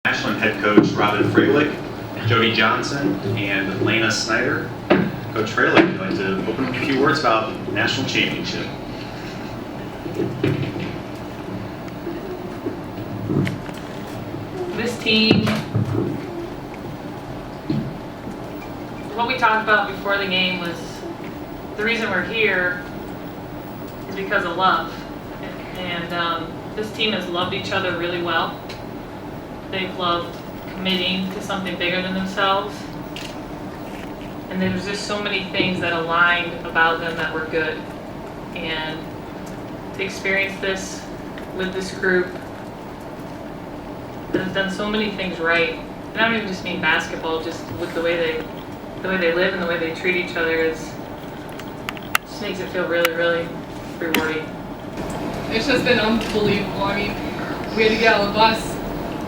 Ashland head coach Robyn Fralick, Jodi Johnson, and Laina Snyder. Coach Fralick, I'd like to open up a few words about national championship. This team, what we talked about before the game was the reason we're here is because of love. And this team has loved each other really well. They've loved committing to something bigger than themselves. And there's just so many things that aligned about them that were good. And to experience this with this group that has done so many things right. And I don't even just mean basketball, just with the way they live and the way they treat each other just makes it feel really, really rewarding. It's just been unbelievable. I mean, we had to get out of the bus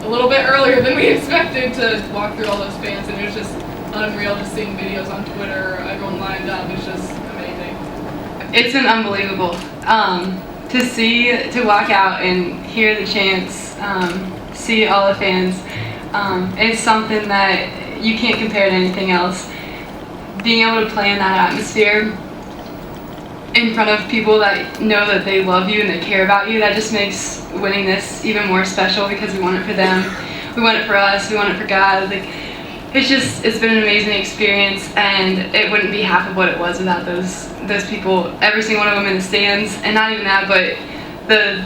a little bit earlier than we expected to walk through all those fans, and it was just unreal just seeing videos on Twitter, everyone lined up. It's just amazing. It's been unbelievable to walk out and hear the chants, see all the fans. It's something that you can't compare to anything else. Being able to play in that atmosphere in front of people that know that they love you and they care about you, that just makes winning this even more special because we want it for them, we want it for us, we want it for God. It's been an amazing experience, and it wouldn't be half of what it was without those people, every single one of them in the stands, and not even that, but the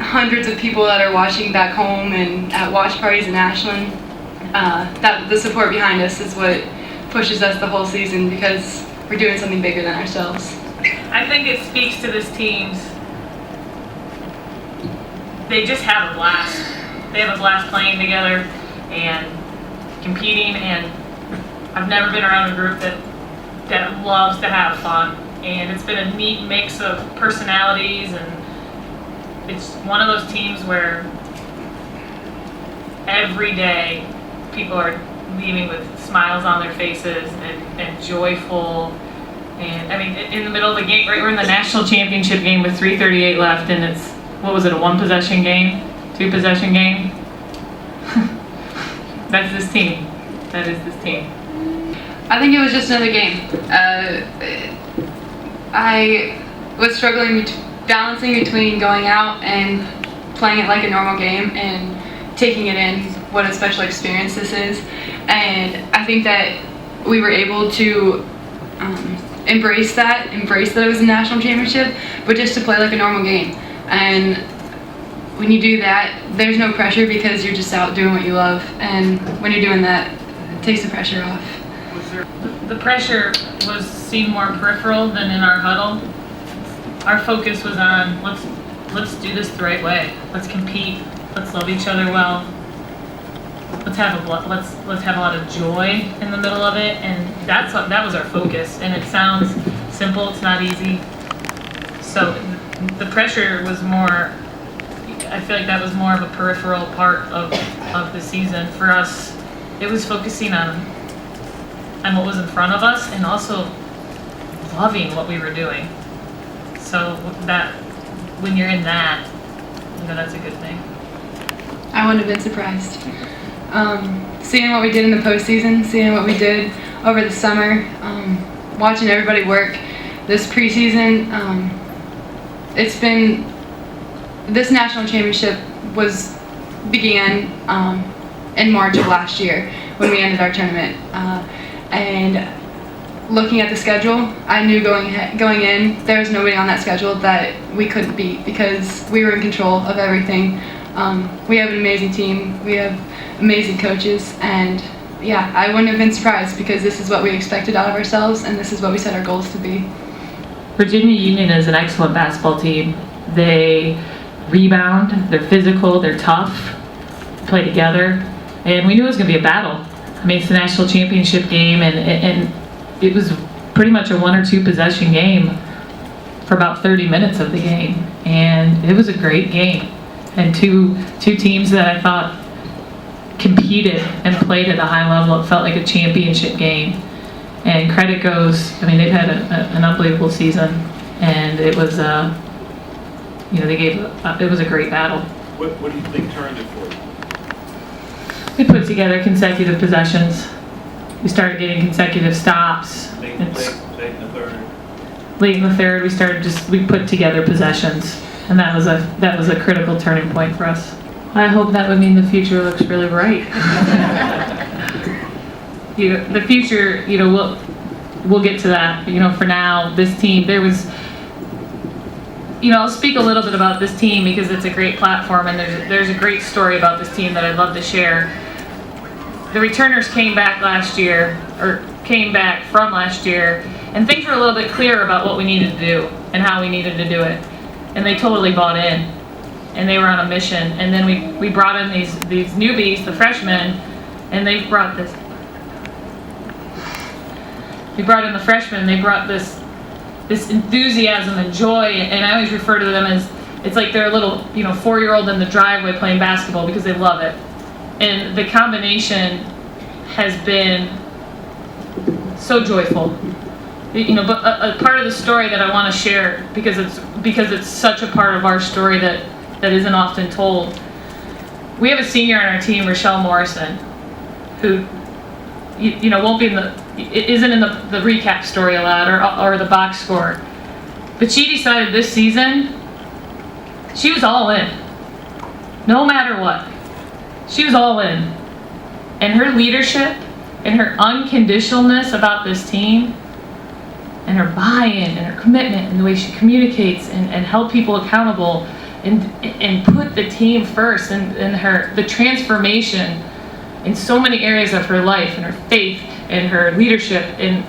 hundreds of people that are watching back home and at watch parties in Ashland. That the support behind us is what pushes us the whole season, because we're doing something bigger than ourselves. I think it speaks to this team's, they just have a blast. They have a blast playing together and competing, and I've never been around a group that loves to have fun. And it's been a neat mix of personalities, and it's one of those teams where every day people are leaving with smiles on their faces and joyful. And I mean, in the middle of the game, right? We're in the national championship game with 3:38 left, and it's, what was it, a 1-possession game? 2-possession game? That's this team. That is this team. I think it was just another game. I was struggling balancing between going out and playing it like a normal game and taking it in what a special experience this is. And I think that we were able to embrace that it was a national championship, but just to play like a normal game. And when you do that, there's no pressure because you're just out doing what you love. And when you're doing that, it takes the pressure off. The pressure was seen more peripheral than in our huddle. Our focus was on let's do this the right way. Let's compete. Let's love each other well. Let's have a lot of joy in the middle of it, and that was our focus. And it sounds simple. It's not easy. So the pressure was more. I feel like that was more of a peripheral part of the season for us. It was focusing on what was in front of us, and also loving what we were doing. So that when you're in that, that's a good thing. I wouldn't have been surprised. Seeing what we did in the postseason, seeing what we did over the summer, watching everybody work this preseason, this national championship began in March of last year when we ended our tournament. And looking at the schedule, I knew going in, there was nobody on that schedule that we couldn't beat because we were in control of everything. We have an amazing team, we have amazing coaches, and yeah, I wouldn't have been surprised because this is what we expected out of ourselves, and this is what we set our goals to be. Virginia Union is an excellent basketball team. They rebound, they're physical, they're tough, play together, and we knew it was going to be a battle. I mean, it's the national championship game, and it was pretty much a 1 or 2 possession game for about 30 minutes of the game, and it was a great game. And two teams that I thought competed and played at a high level. It felt like a championship game. And credit goes, I mean, they've had an unbelievable season, and it was, it was a great battle. What do you think turned it for you? We put together consecutive possessions. We started getting consecutive stops. Late in the third. Late in the third, we put together possessions, and that was a critical turning point for us. I hope that would mean the future looks really bright. The future, we'll get to that. For now, this team, I'll speak a little bit about this team because it's a great platform, and there's a great story about this team that I'd love to share. The returners came back from last year, and things were a little bit clearer about what we needed to do and how we needed to do it. And they totally bought in, and they were on a mission. And then we brought in these newbies, the freshmen, and they brought this. We brought in the freshmen, they brought this enthusiasm and joy, and I always refer to them as, it's like they're a little, 4-year-old in the driveway playing basketball because they love it. And the combination has been so joyful. But a part of the story that I want to share, because it's such a part of our story that isn't often told. We have a senior on our team, Rochelle Morrison, who won't be isn't in the recap story a lot or the box score. But she decided this season she was all in. No matter what. She was all in. And her leadership and her unconditionalness about this team and her buy-in and her commitment and the way she communicates and held people accountable and put the team first and the transformation in so many areas of her life and her faith and her leadership, and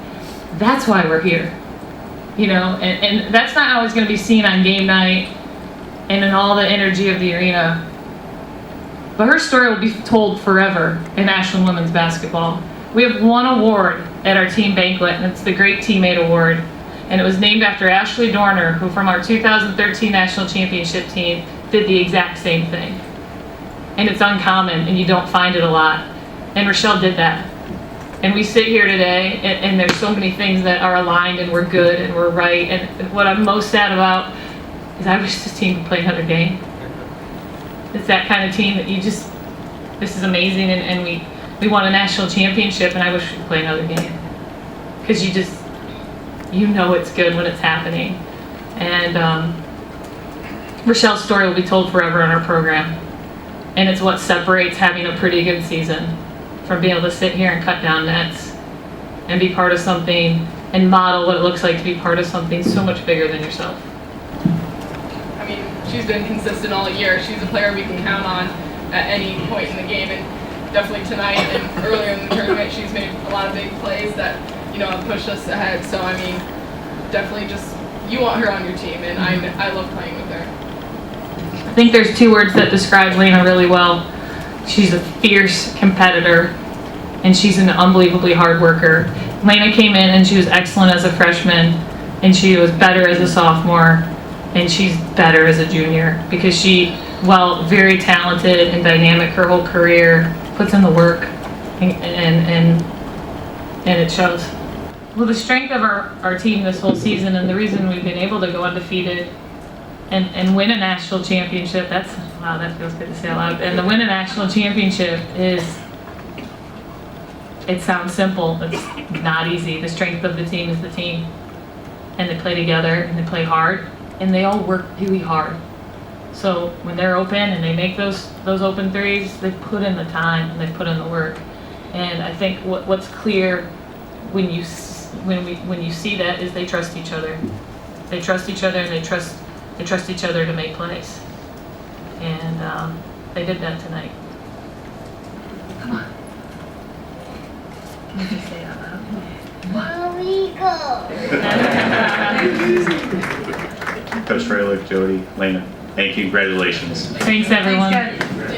that's why we're here. And that's not always going to be seen on game night and in all the energy of the arena. But her story will be told forever in Ashland women's basketball. We have one award at our team banquet, and it's the Great Teammate Award. And it was named after Ashley Dorner, who from our 2013 National Championship team did the exact same thing. And it's uncommon, and you don't find it a lot. And Rochelle did that. And we sit here today, and there's so many things that are aligned, and we're good, and we're right. And what I'm most sad about is I wish this team could play another game. It's that kind of team that this is amazing, and we won a national championship, and I wish we could play another game. Because it's good when it's happening. And Rochelle's story will be told forever in our program. And it's what separates having a pretty good season from being able to sit here and cut down nets and be part of something and model what it looks like to be part of something so much bigger than yourself. I mean, she's been consistent all year. She's a player we can count on at any point in the game, and definitely tonight and earlier in the tournament, she's made a lot of big plays that, have pushed us ahead. So, I mean, definitely you want her on your team, and I love playing with her. I think there's 2 words that describe Laina really well. She's a fierce competitor, and she's an unbelievably hard worker. Laina came in and she was excellent as a freshman, and she was better as a sophomore, and she's better as a junior because she, while very talented and dynamic her whole career, puts in the work, and it shows. Well, the strength of our team this whole season, and the reason we've been able to go undefeated and win a national championship, that feels good to say out loud. And to win a national championship it sounds simple, but it's not easy. The strength of the team is the team. And they play together, and they play hard, and they all work really hard. So when they're open and they make those open threes, they put in the time and they put in the work. And I think what's clear when you see that is they trust each other. They trust each other, and they trust each other to make plays. And they did that tonight. Come on. Let me say it out loud. Coach Fralick, Jodi, Laina, thank you. Congratulations. Thanks, everyone. Thanks, guys.